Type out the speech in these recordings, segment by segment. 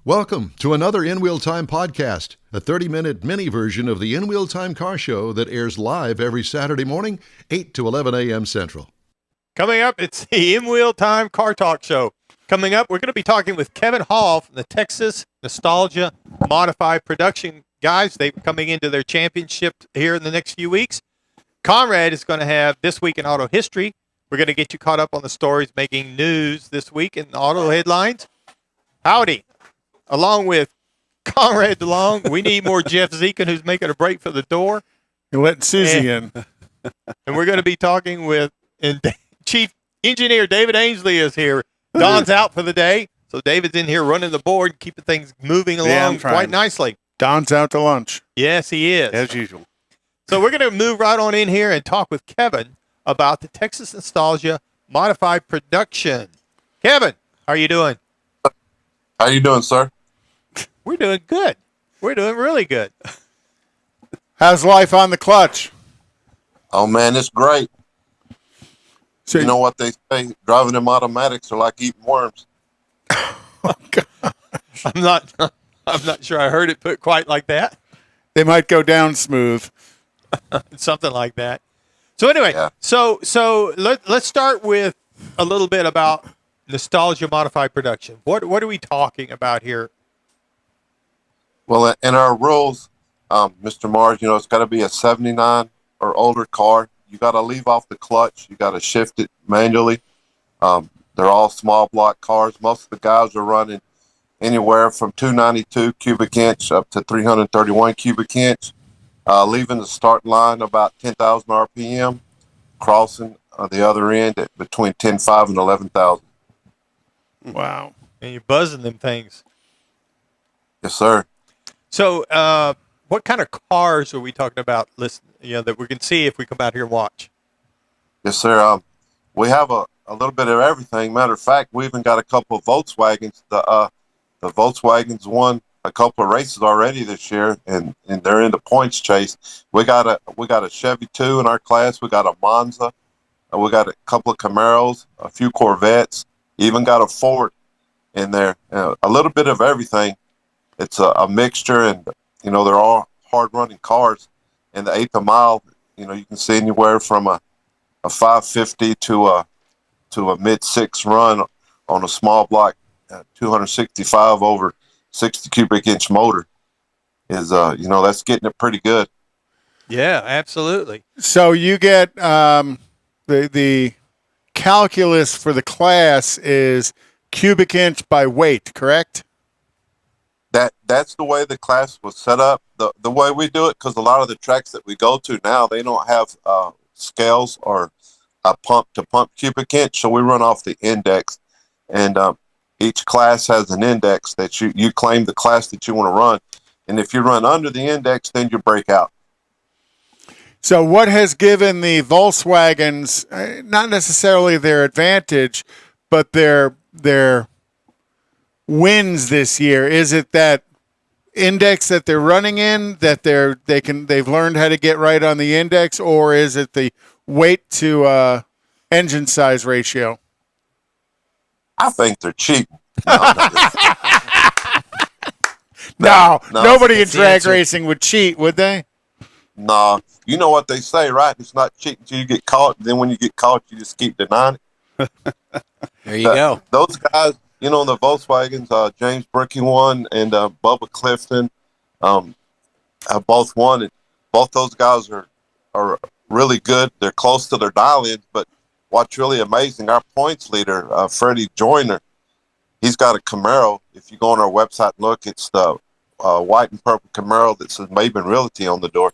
Welcome to another In Wheel Time podcast, a 30-minute mini version of the In Wheel Time car show that airs live every Saturday morning, 8 to 11 a.m. Central. Coming up, it's the In Wheel Time Car Talk Show. Coming up, we're going to be talking with Kevin Hall from the Texas Nostalgia Modified Production guys. They're coming into their championship here in the next few weeks. Conrad is going to have This Week in Auto History. We're going to get you caught up on the stories making news this week in auto headlines. Howdy. Along with Conrad DeLong, we need more Jeff Zekin, who's making a break for the door. You're letting Susie in. And we're going to be talking with Chief Engineer David Ainsley is here. Don's out for the day, so David's in here running the board, keeping things moving along quite nicely. Don's out to lunch. Yes, he is. As usual. So we're going to move right on in here and talk with Kevin about the Texas Nostalgia Modified Production. Kevin, how are you doing? How you doing, sir? We're doing good. We're doing really good. How's life on the clutch? Oh, man, it's great. So, you know what they say? Driving them automatics are like eating worms. Oh, God. I'm not sure I heard it put quite like that. They might go down smooth. Something like that. So anyway, Yeah. so let's start with a little bit about Nostalgia Modified Production. What are we talking about here? Well, in our rules, Mr. Mars, it's got to be a 79 or older car. You got to leave off the clutch. You got to shift it manually. They're all small block cars. Most of the guys are running anywhere from 292 cubic inch up to 331 cubic inch. Leaving the start line about 10,000 RPM, crossing the other end at between 10.5 and 11,000. Wow. And you're buzzing them things. Yes, sir. So what kind of cars are we talking about, that we can see if we come out here and watch? Yes, sir. We have a little bit of everything. Matter of fact, we even got a couple of Volkswagens. The Volkswagens won a couple of races already this year, and they're in the points chase. We got a Chevy 2 in our class. We got a Monza. We got a couple of Camaros, a few Corvettes, even got a Ford in there. A little bit of everything. It's a mixture, and they're all hard-running cars. In the eighth of mile, you can see anywhere from a 550 to a mid-6 run on a small block 265 over 60 cubic inch motor. Is that's getting it pretty good. Yeah, absolutely. So you get the calculus for the class is cubic inch by weight, correct? That's the way the class was set up. The way we do it, because a lot of the tracks that we go to now, they don't have scales or a pump-to-pump cubic inch, so we run off the index. And each class has an index that you claim the class that you want to run. And if you run under the index, then you break out. So what has given the Volkswagens, not necessarily their advantage, but their wins this year? Is it that index that they're running in, that they've learned how to get right on the index, or is it the weight to engine size ratio? I think they're cheap. No, nobody in drag racing would cheat, would they? No, you know what they say, right? It's not cheap until you get caught. Then when you get caught, you just keep denying it. There you go. Those guys, the Volkswagens, James Brickey won, and Bubba Clifton have both won. And both those guys are really good. They're close to their dial-ins, but what's really amazing, our points leader, Freddie Joyner, he's got a Camaro. If you go on our website and look, it's the white and purple Camaro that says Maven Realty on the door.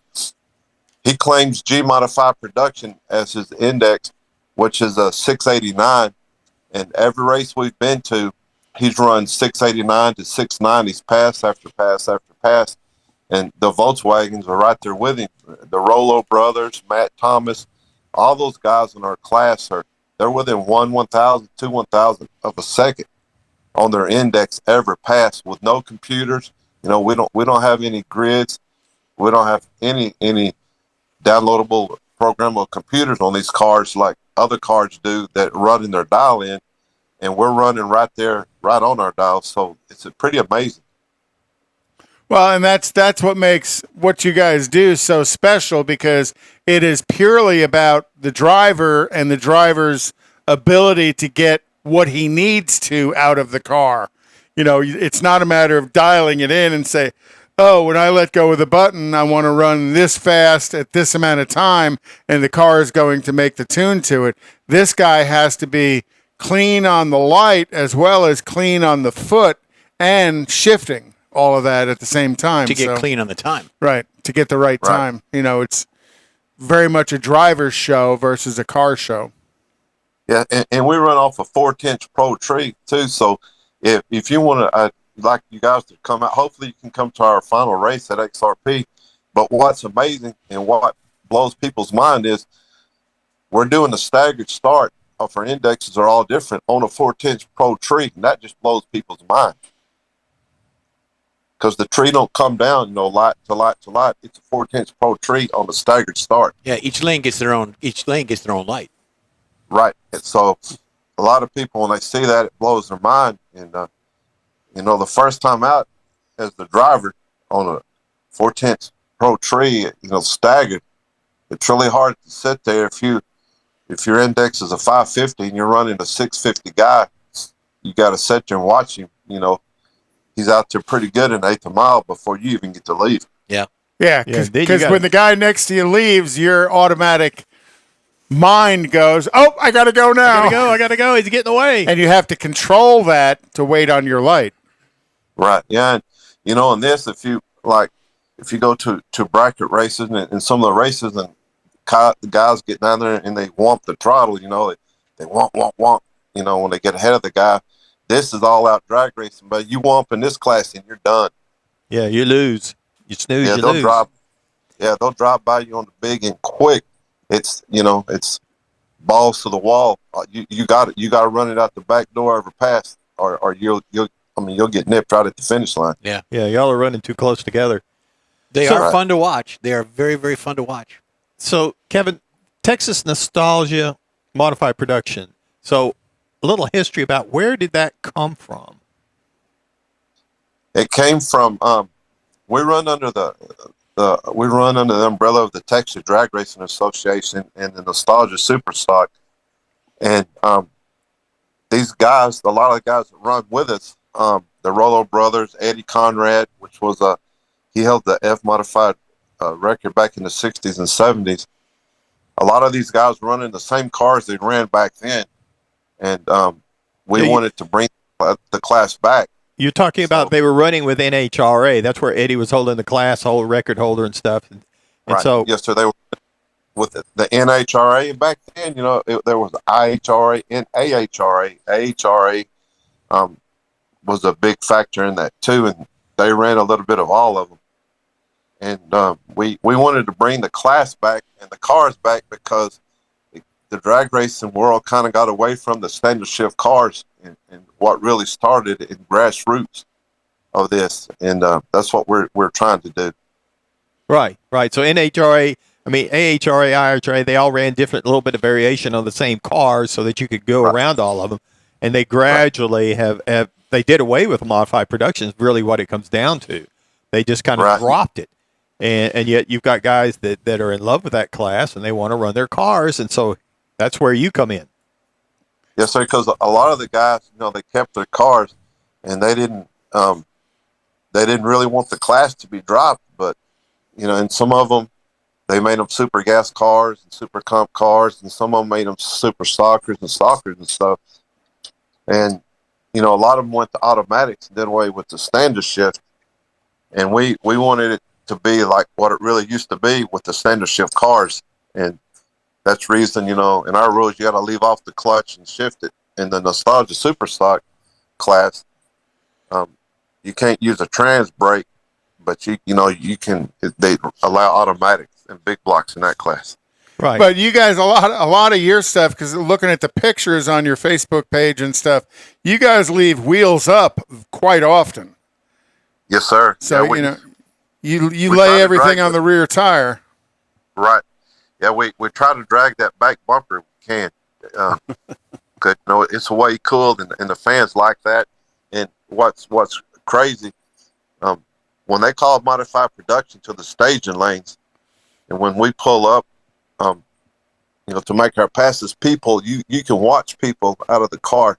He claims G Modified Production as his index, which is a 689. And every race we've been to, he's run 689 to 690s, pass after pass after pass. And the Volkswagens are right there with him. The Rollo brothers, Matt Thomas, all those guys in our class they're within 1/1000, 2/1000 of a second on their index every pass with no computers. We don't have any grids. We don't have any downloadable programmable computers on these cars like other cars do that run in their dial-in, and we're running right there right on our dial. So it's pretty amazing. Well, and that's what makes what you guys do so special, because it is purely about the driver and the driver's ability to get what he needs to out of the car. You know, it's not a matter of dialing it in and say, oh, when I let go of the button, I want to run this fast at this amount of time, and the car is going to make the tune to it. This guy has to be clean on the light as well as clean on the foot and shifting. All of that at the same time. To get clean on the time. Right, to get the right time. You know, it's very much a driver's show versus a car show. Yeah, and we run off a 4-10 Pro tree, too. So if you want to, like you guys to come out, hopefully you can come to our final race at XRP. But what's amazing and what blows people's mind is we're doing a staggered start of our indexes are all different on a 4-10 Pro tree, and that just blows people's mind. Because the tree don't come down, you know, light to light to light. It's a 4-10 Pro tree on a staggered start. Yeah, each lane gets their own light. Right. And so a lot of people, when they see that, it blows their mind. And, you know, the first time out as the driver on a 4-10 Pro tree, you know, staggered, it's really hard to sit there. If your index is a 550 and you're running a 650 guy, you got to sit there and watch him, you know. He's out there pretty good in eighth mile before you even get to leave. Yeah. Yeah, because when the guy next to you leaves, your automatic mind goes, oh, I got to go now. I got to go. He's getting away. And you have to control that to wait on your light. Right. Yeah. And, you know, in this, if you go to bracket races and some of the races and the guys get down there and they whomp the throttle, you know, they whomp, you know, when they get ahead of the guy. This is all out drag racing, but you whomp in this class and you're done. Yeah, you lose. You snooze, yeah, you they'll lose. They'll drive by you on the big and quick. It's, you know, it's balls to the wall. You got to run it out the back door every pass, or you'll get nipped right at the finish line. Yeah. Yeah, y'all are running too close together. They are fun to watch. They are very, very fun to watch. So, Kevin, Texas Nostalgia Modified Production. So, a little history about where did that come from? It came from we run under the umbrella of the Texas Drag Racing Association and the Nostalgia Superstock, and these guys, a lot of the guys that run with us, the Rollo brothers, Eddie Conrad, which was he held the F modified record back in the 60s and 70s. A lot of these guys running the same cars they ran back then. And we wanted to bring the class back. You're talking about they were running with NHRA. That's where Eddie was holding the class, whole record holder and stuff. And right. So, yes, sir. They were with the NHRA. And back then, you know, there was IHRA and AHRA. AHRA was a big factor in that too, and they ran a little bit of all of them. And we wanted to bring the class back and the cars back because the drag racing world kind of got away from the standard shift cars and what really started in grassroots of this. And that's what we're trying to do. Right. So NHRA, AHRA, IHRA, they all ran different, little bit of variation on the same cars so that you could go around all of them. And they gradually they did away with modified production is really what it comes down to. They just kind of dropped it. And yet you've got guys that are in love with that class and they want to run their cars. And so that's where you come in. Yes, sir. Because a lot of the guys, you know, they kept their cars, and they didn't really want the class to be dropped. But you know, and some of them, they made them super gas cars and super comp cars, and some of them made them super stalkers and stuff. And you know, a lot of them went to automatics and did away with the standard shift. And we wanted it to be like what it really used to be with the standard shift cars. And that's the reason, you know, in our rules, you got to leave off the clutch and shift it. In the Nostalgia Superstock class, you can't use a trans brake, but you can. They allow automatics and big blocks in that class. Right. But you guys, a lot of your stuff, because looking at the pictures on your Facebook page and stuff, you guys leave wheels up quite often. Yes, sir. So you lay everything on the rear tire. Right. Yeah, we try to drag that back bumper if we can. Cause, you know, it's way cooled, and the fans like that. And what's crazy, when they call modified production to the staging lanes, and when we pull up, to make our passes, people, you can watch people out of the car.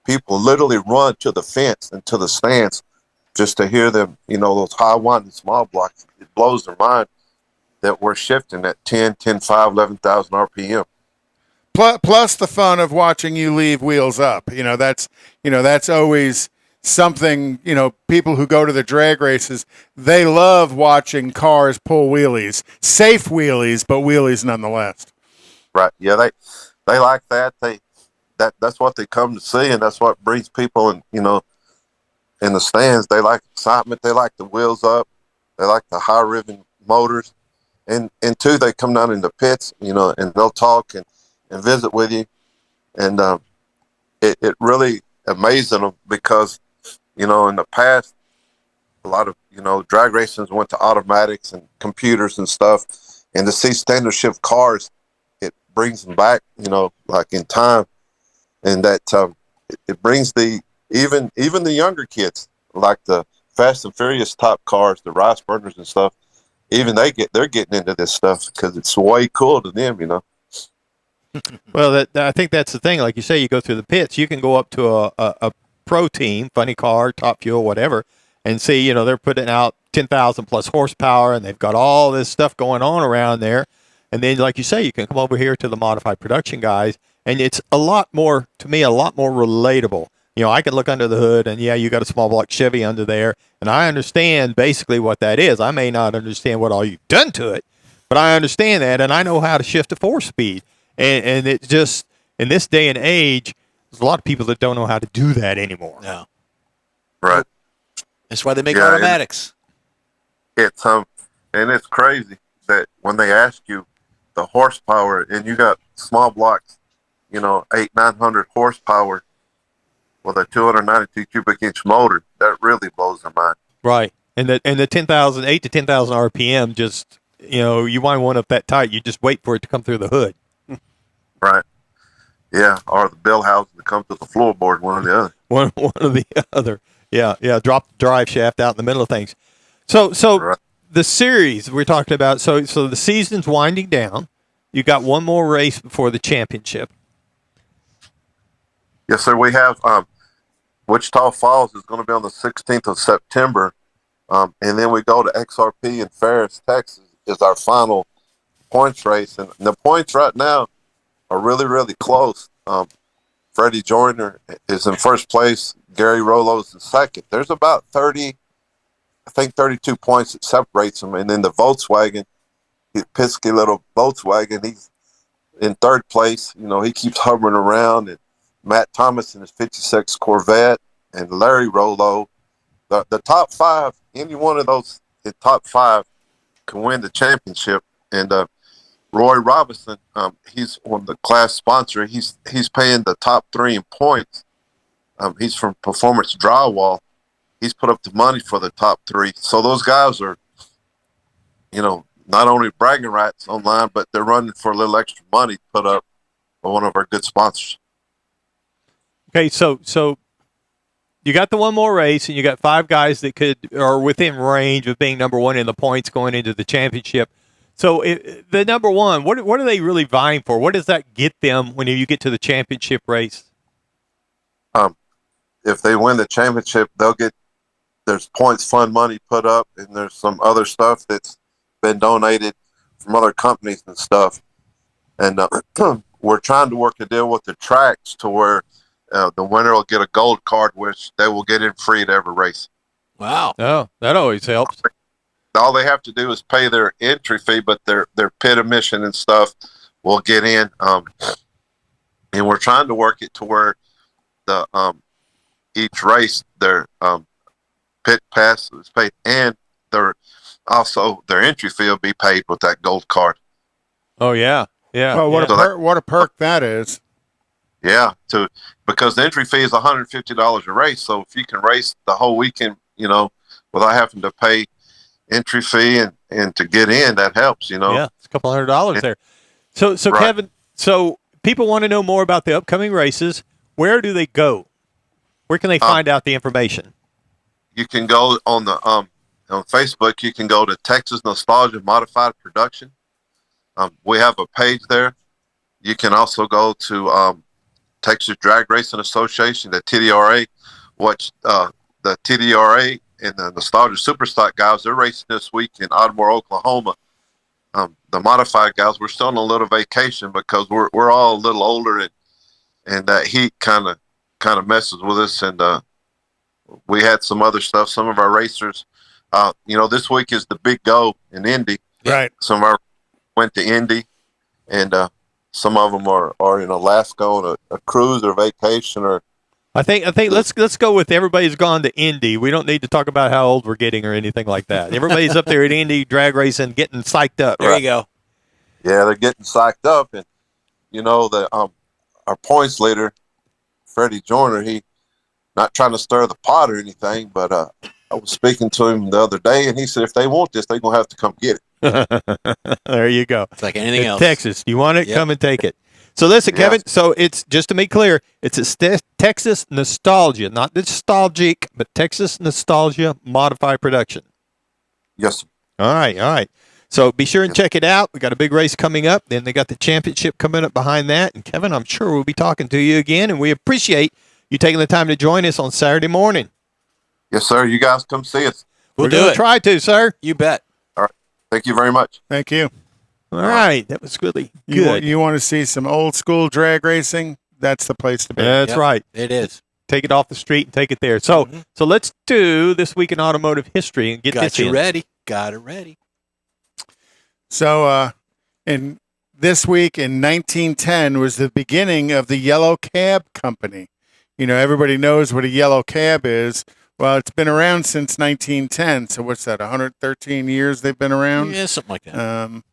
People literally run to the fence and to the stands just to hear them, those high winding small blocks. It blows their mind that we're shifting at 10, 5, 11,000 RPM. Plus the fun of watching you leave wheels up. That's always something, people who go to the drag races, they love watching cars pull wheelies. Safe wheelies, but wheelies nonetheless. Right. Yeah, they like that. That's what they come to see, and that's what brings people in the stands. They like excitement. They like the wheels up. They like the high ribbon motors. And two, they come down in the pits, and they'll talk and visit with you. And it really amazes them because, in the past, a lot of, drag racing went to automatics and computers and stuff. And to see standard shift cars, it brings them back, like in time. And that it brings even the younger kids, like the Fast and Furious top cars, the rice burners and stuff. Even they're getting into this stuff because it's way cool to them, Well, I think that's the thing. Like you say, you go through the pits. You can go up to a pro team, funny car, top fuel, whatever, and see, they're putting out 10,000 plus horsepower, and they've got all this stuff going on around there. And then, like you say, you can come over here to the modified production guys, and it's a lot more relatable. I can look under the hood, and yeah, you got a small block Chevy under there, and I understand basically what that is. I may not understand what all you've done to it, but I understand that, and I know how to shift a 4-speed. And it just, in this day and age, there's a lot of people that don't know how to do that anymore. No. Right. That's why they make automatics. It's and it's crazy that when they ask you the horsepower, and you got small blocks, 800-900 horsepower with a 292 cubic inch motor, that really blows their mind. Right. And the 8 to 10,000 RPM, just, you wind one up that tight, you just wait for it to come through the hood. Right. Yeah, or the bell housing to come to the floorboard, one or the other. One or the other. Yeah. Drop the drive shaft out in the middle of things. So right. The series we're talking about, so the season's winding down. You got one more race before the championship. Yes, sir. We have Wichita Falls is going to be on the 16th of September, and then we go to XRP in Ferris, Texas, is our final points race. And the points right now are really, really close. Freddie Joyner is in first place. Gary Rollo's in second. There's about 32 points that separates them. And then the Volkswagen, the pesky little Volkswagen, he's in third place. He keeps hovering around. And Matt Thomas in his 56 Corvette, and Larry Rollo. The top five, any one of those, the top five can win the championship. And Roy Robinson, he's on the class sponsor. He's paying the top three in points. He's from Performance Drywall. He's put up the money for the top three. So those guys are, not only bragging rights online, but they're running for a little extra money put up by one of our good sponsors. Okay, so you got the one more race, and you got 5 guys that are within range of being number one in the points going into the championship. So the number one, what are they really vying for? What does that get them when you get to the championship race? If they win the championship, there's points fund money put up, and there's some other stuff that's been donated from other companies and stuff. And we're trying to work a deal with the tracks to where the winner will get a gold card, which they will get in free at every race. Wow. Oh, that always helps. All they have to do is pay their entry fee, but their pit admission and stuff will get in. And we're trying to work it to where the each race their pit pass is paid, and their entry fee will be paid with that gold card. Oh yeah. Well, what a perk that is. Yeah, because the entry fee is $150 a race. So if you can race the whole weekend, without having to pay entry fee and to get in, that helps. Yeah, it's a couple $100 there. So Right. Kevin, so people want to know more about the upcoming races. Where do they go? Where can they find out the information? You can go on the on Facebook. You can go to Texas Nostalgia Modified Production. We have a page there. You can also go to Texas Drag Racing Association, the TDRA. Watch the TDRA and the Nostalgia Superstock guys. They're racing this week in Ardmore, Oklahoma. The modified guys, we're still on a little vacation because we're all a little older, and that heat kind of messes with us. And we had some other stuff. Some of our racers, this week is the big go in Indy. Right. Some of our went to Indy, and some of them are in Alaska on a cruise or vacation. Or I think let's go with everybody's gone to Indy. We don't need to talk about how old we're getting or anything like that. Everybody's up there at Indy drag racing, getting psyched up. There you go. Yeah, they're getting psyched up, and our points leader, Freddie Joyner, he not trying to stir the pot or anything, but I was speaking to him the other day, and he said if they want this, they're gonna have to come get it. There you go. It's like anything else. Texas, you want it? Yep. Come and take it. So listen, Yeah. Kevin. So it's just to make clear, it's a Texas Nostalgia, not nostalgic, but Texas Nostalgia Modified Production. Yes, sir. All right. So be sure and check it out. We got a big race coming up. Then they got the championship coming up behind that. And Kevin, I'm sure we'll be talking to you again. And we appreciate you taking the time to join us on Saturday morning. Yes, sir. You guys come see us. We'll We're do gonna it. try to, sir. You bet. Thank you very much. Thank you. All right. That was really You good. you want to see some old school drag racing? That's the place to be. That's Yep. right. It is. Take it off the street and take it there. So, so let's do this week in automotive history and get Got this you in. ready. Got it ready. So, in this week in 1910 was the beginning of the Yellow Cab Company. Everybody knows what a yellow cab is. Well, it's been around since 1910. So what's that? 113 years they've been around. Yeah, something like that.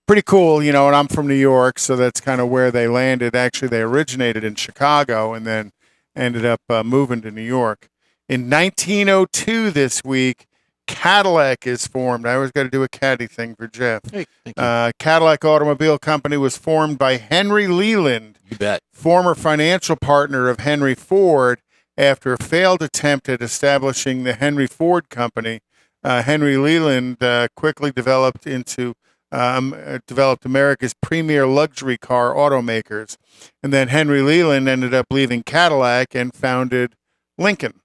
Pretty cool, and I'm from New York, so that's kind of where they landed. Actually, they originated in Chicago and then ended up moving to New York. In 1902 this week, Cadillac is formed. I always got to do a caddy thing for Jeff. Hey, thank you. Cadillac Automobile Company was formed by Henry Leland, You bet. former financial partner of Henry Ford. After a failed attempt at establishing the Henry Ford Company, Henry Leland quickly developed America's premier luxury car automakers. And then Henry Leland ended up leaving Cadillac and founded Lincoln.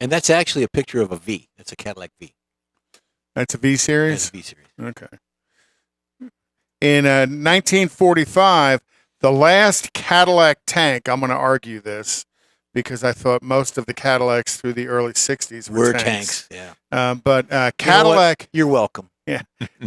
And that's actually a picture of a V. It's a Cadillac V. That's a V That's series? a V series. Okay. In 1945, the last Cadillac tank, I'm going to argue this because I thought most of the Cadillacs through the early 60s were tanks. Yeah. But You know what? Cadillac, You're welcome.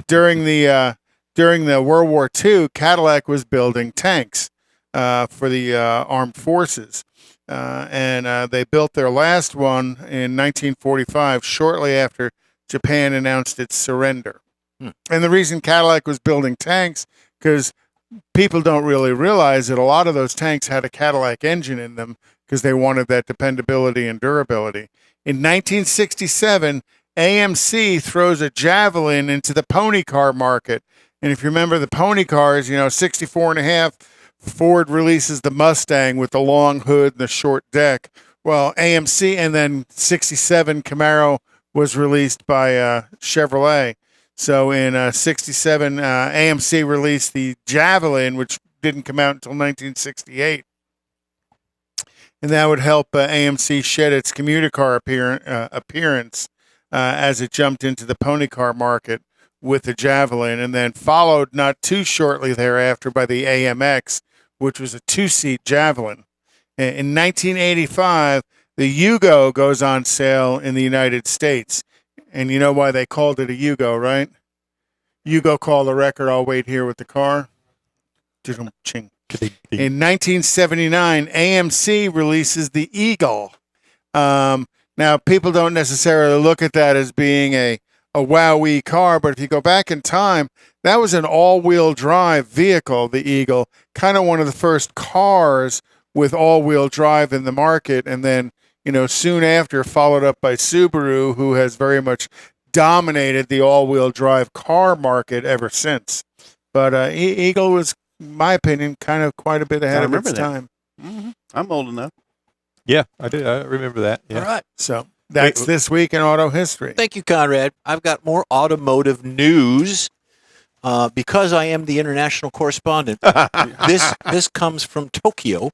during the World War II, Cadillac was building tanks for the armed forces. And they built their last one in 1945, shortly after Japan announced its surrender. And the reason Cadillac was building tanks, because people don't really realize that a lot of those tanks had a Cadillac engine in them because they wanted that dependability and durability. In 1967, AMC throws a Javelin into the pony car market. And if you remember the pony cars, 64 and a half, Ford releases the Mustang with the long hood and the short deck. Well, AMC, and then 67 Camaro was released by Chevrolet. So in 67, AMC released the Javelin, which didn't come out until 1968. And that would help AMC shed its commuter car appearance as it jumped into the pony car market with the Javelin, and then followed not too shortly thereafter by the AMX, which was a two-seat Javelin. In 1985, the Yugo goes on sale in the United States. And you know why they called it a Yugo, right? Yugo called the record, I'll wait here with the car. Ching. In 1979, AMC releases the Eagle. Now, people don't necessarily look at that as being a wowee car, but if you go back in time, that was an all-wheel drive vehicle, the Eagle, kind of one of the first cars with all-wheel drive in the market, and then, soon after followed up by Subaru, who has very much dominated the all-wheel drive car market ever since. But Eagle was, in my opinion, kind of quite a bit ahead of its time. I'm old enough. Yeah, I do. I remember that. Yeah. All right. So that's this week in auto history. Thank you, Conrad. I've got more automotive news. Because I am the international correspondent, this comes from Tokyo.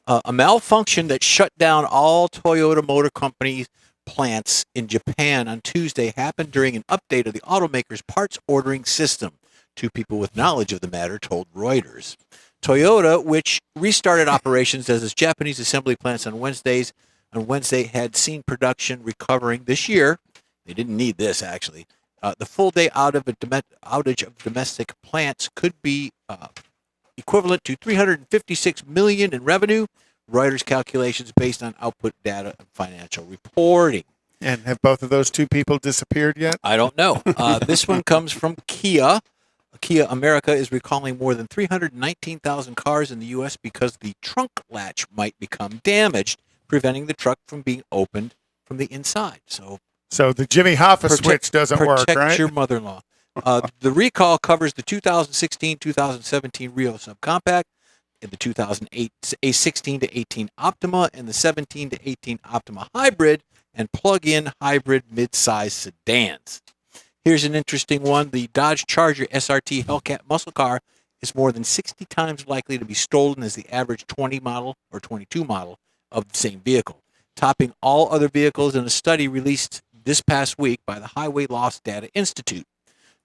A malfunction that shut down all Toyota Motor Company plants in Japan on Tuesday happened during an update of the automaker's parts ordering system. Two people with knowledge of the matter told Reuters. Toyota, which restarted operations as its Japanese assembly plants on Wednesday, had seen production recovering this year. They didn't need this, actually. The full-day outage of domestic plants could be equivalent to $356 million in revenue, Reuters calculations based on output data and financial reporting. And have both of those two people disappeared yet? I don't know. This one comes from Kia. Kia America is recalling more than 319,000 cars in the U.S. because the trunk latch might become damaged, preventing the truck from being opened from the inside. So the Jimmy Hoffa switch doesn't work, right? Protect your mother-in-law. The recall covers the 2016-2017 Rio Subcompact, and the 2008 A16 to 18 Optima, and the 17 to 18 Optima Hybrid, and plug-in hybrid mid-size sedans. Here's an interesting one. The Dodge Charger SRT Hellcat muscle car is more than 60 times likely to be stolen as the average 20 model or 22 model of the same vehicle, topping all other vehicles in a study released this past week by the Highway Loss Data Institute.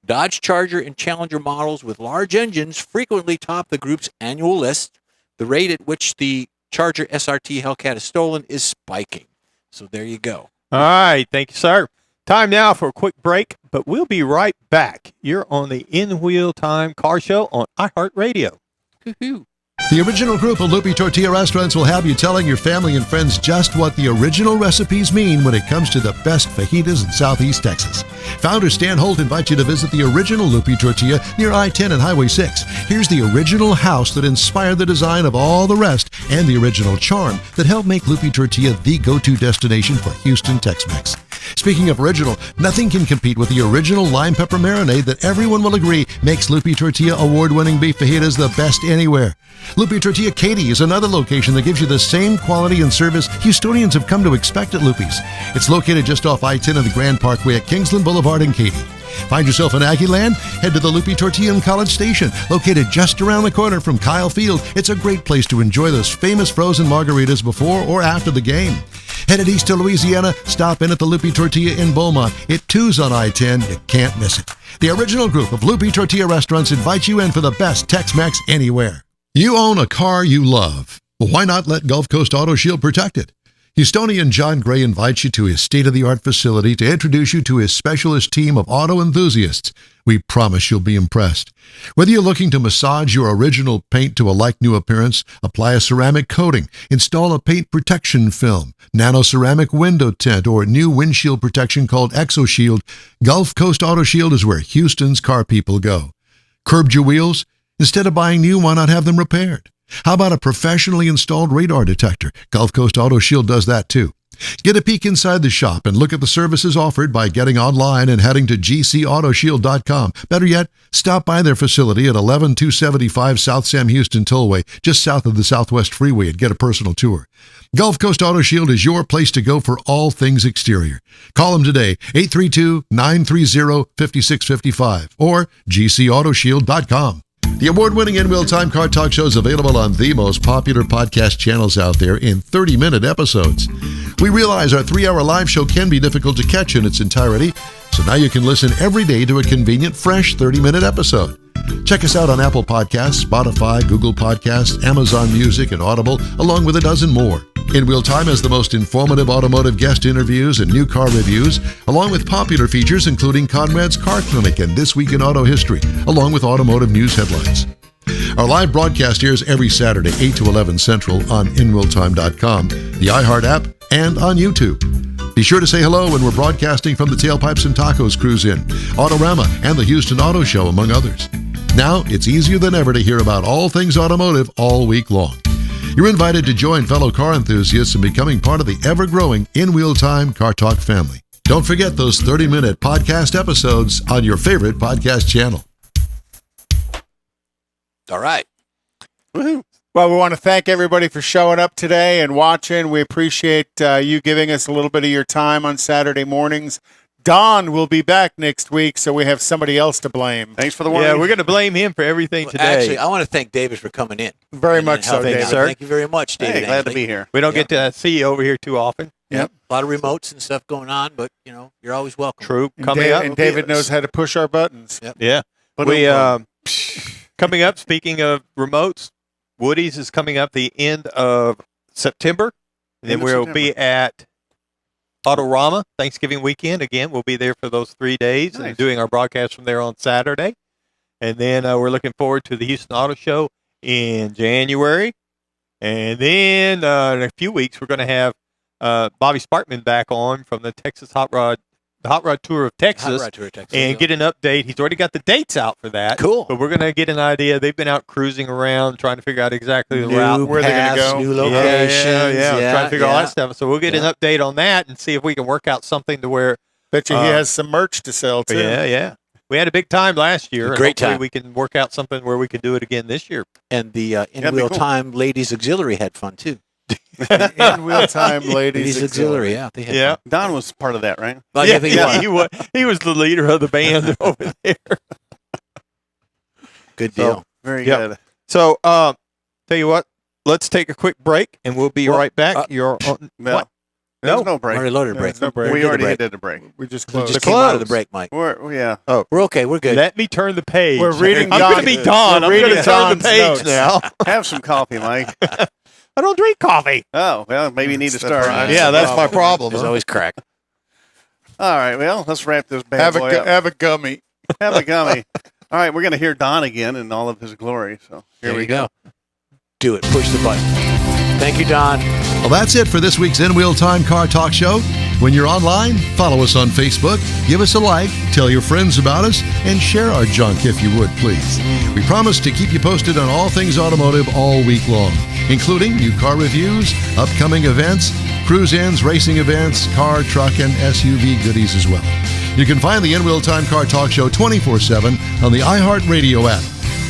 Dodge Charger and Challenger models with large engines frequently top the group's annual list. The rate at which the Charger SRT Hellcat is stolen is spiking. So there you go. All right. Thank you, sir. Time now for a quick break, but we'll be right back. You're on the In Wheel Time Car Show on iHeartRadio. Woo-hoo. The original group of Lupi Tortilla restaurants will have you telling your family and friends just what the original recipes mean when it comes to the best fajitas in Southeast Texas. Founder Stan Holt invites you to visit the original Lupi Tortilla near I-10 and Highway 6. Here's the original house that inspired the design of all the rest and the original charm that helped make Lupi Tortilla the go-to destination for Houston Tex-Mex. Speaking of original, nothing can compete with the original lime pepper marinade that everyone will agree makes Lupi Tortilla award-winning beef fajitas the best anywhere. Lupi Tortilla Katy is another location that gives you the same quality and service Houstonians have come to expect at Lupi's. It's located just off I-10 and the Grand Parkway at Kingsland Boulevard in Katy. Find yourself in Aggie Land? Head to the Lupi Tortilla in College Station, located just around the corner from Kyle Field. It's a great place to enjoy those famous frozen margaritas before or after the game. Headed east to Louisiana, stop in at the Lupi Tortilla in Beaumont. It too's on I-10. You can't miss it. The original group of Lupi Tortilla restaurants invites you in for the best Tex-Mex anywhere. You own a car you love. Well, why not let Gulf Coast Auto Shield protect it? Houstonian John Gray invites you to his state-of-the-art facility to introduce you to his specialist team of auto enthusiasts. We promise you'll be impressed. Whether you're looking to massage your original paint to a like-new appearance, apply a ceramic coating, install a paint protection film, nano-ceramic window tint, or new windshield protection called ExoShield, Gulf Coast Auto Shield is where Houston's car people go. Curbed your wheels? Instead of buying new, why not have them repaired? How about a professionally installed radar detector? Gulf Coast Auto Shield does that too. Get a peek inside the shop and look at the services offered by getting online and heading to gcautoshield.com. Better yet, stop by their facility at 11275 South Sam Houston Tollway, just south of the Southwest Freeway, and get a personal tour. Gulf Coast Auto Shield is your place to go for all things exterior. Call them today, 832-930-5655 or gcautoshield.com. The award-winning In-Wheel Time Car Talk Show is available on the most popular podcast channels out there in 30-minute episodes. We realize our 3-hour live show can be difficult to catch in its entirety, so now you can listen every day to a convenient, fresh 30-minute episode. Check us out on Apple Podcasts, Spotify, Google Podcasts, Amazon Music, and Audible, along with a dozen more. In-Wheel Time has the most informative automotive guest interviews and new car reviews, along with popular features including Conrad's Car Clinic and This Week in Auto History, along with automotive news headlines. Our live broadcast airs every Saturday, 8 to 11 Central on InWheelTime.com, the iHeart app, and on YouTube. Be sure to say hello when we're broadcasting from the Tailpipes and Tacos Cruise Inn, Autorama, and the Houston Auto Show, among others. Now, it's easier than ever to hear about all things automotive all week long. You're invited to join fellow car enthusiasts in becoming part of the ever-growing In-Wheel Time Car Talk family. Don't forget those 30-minute podcast episodes on your favorite podcast channel. All right. Woohoo. Well, we want to thank everybody for showing up today and watching. We appreciate you giving us a little bit of your time on Saturday mornings. Don will be back next week, so we have somebody else to blame. Thanks for the warning. Yeah, we're going to blame him for everything today. Actually, I want to thank David for coming in. Very and much so, helping David. out. Sir. Thank you very much, David. Hey, glad to Angley. be here. We don't get to see you over here too often. Yep. A lot of remotes and stuff going on, but you're always welcome. True. And, Coming up. and David knows how to push our buttons. Yep. Yeah. But We coming up, speaking of remotes, Woody's is coming up the end of September. And then End of we'll September. be at Autorama Thanksgiving weekend. Again, we'll be there for those 3 days and Nice. doing our broadcast from there on Saturday. And then we're looking forward to the Houston Auto Show in January. And then in a few weeks, we're going to have Bobby Sparkman back on from the Texas Hot Rod Tour of Texas. Hot Rod Tour of Texas. And get an update. He's already got the dates out for that. Cool. But we're going to get an idea. They've been out cruising around trying to figure out exactly the new route. where they're gonna paths, go. new Yeah, locations. trying to figure all yeah. that stuff. So we'll get an update on that and see if we can work out something to where, Bet you he has some merch to sell, too. yeah. We had a big time last year. and Great hopefully time. we can work out something where we can do it again this year. And the That'd be in-wheel cool. time ladies auxiliary had fun too. In wheel time, ladies. Ladies auxiliary, yeah. They had Yeah. fun. Don was part of that, right? Like, I think he was. He was the leader of the band over there. Good deal. Very Yep. good. So, tell you what, let's take a quick break and we'll be Well, right back. You're on, No, what? there's No. no break. Already loaded a break. There's no break. We did a already break. did the break. We just We closed. just The came out of the close. break, Mike. Yeah. We're okay. We're good. Let me turn the page. We're reading I'm Don- going to be Don. I'm we're going reading to turn the Don's page notes. now. Have some coffee, Mike. I don't drink coffee. Oh, well, maybe you need to start. Surprise. Yeah, that's my problem. There's huh? always crack. All right, well, let's wrap this bad Have boy up. a gummy. Have a gummy. All right, we're going to hear Don again in all of his glory. So here There we you go. Do it. Push the button. Thank you, Don. Well, that's it for this week's In Wheel Time Car Talk Show. When you're online, follow us on Facebook, give us a like, tell your friends about us, and share our junk if you would, please. We promise to keep you posted on all things automotive all week long, including new car reviews, upcoming events, cruise-ins, racing events, car, truck, and SUV goodies as well. You can find the In Wheel Time Car Talk Show 24/7 on the iHeartRadio app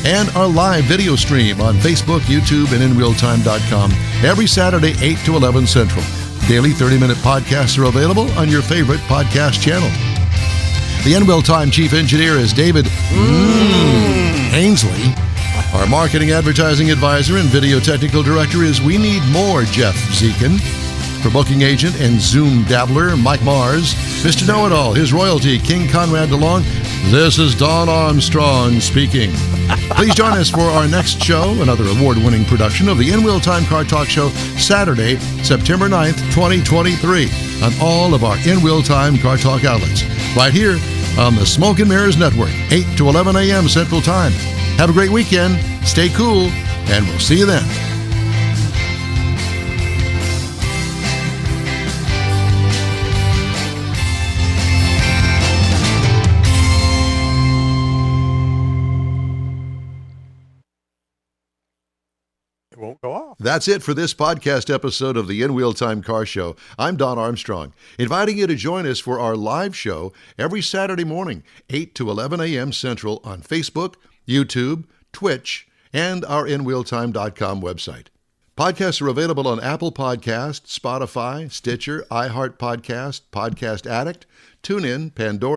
and our live video stream on Facebook, YouTube, and InWheelTime.com every Saturday, 8 to 11 Central. Daily 30-minute podcasts are available on your favorite podcast channel. The In-Wheel Time Chief Engineer is David Ainsley. Our Marketing Advertising Advisor and Video Technical Director is We Need More Jeff Zekin. For Booking Agent and Zoom Dabbler, Mike Mars. Mr. Know-It-All, his royalty, King Conrad DeLong. This is Don Armstrong speaking. Please join us for our next show, another award-winning production of the In-Wheel Time Car Talk Show, Saturday, September 9th, 2023, on all of our In-Wheel Time Car Talk outlets, right here on the Smoke and Mirrors Network, 8 to 11 a.m. Central Time. Have a great weekend, stay cool, and we'll see you then. It won't go off. That's it for this podcast episode of the In Wheel Time Car Show. I'm Don Armstrong, inviting you to join us for our live show every Saturday morning, 8 to 11 a.m. Central on Facebook, YouTube, Twitch, and our InWheelTime.com website. Podcasts are available on Apple Podcasts, Spotify, Stitcher, iHeart Podcast, Podcast Addict, TuneIn, Pandora,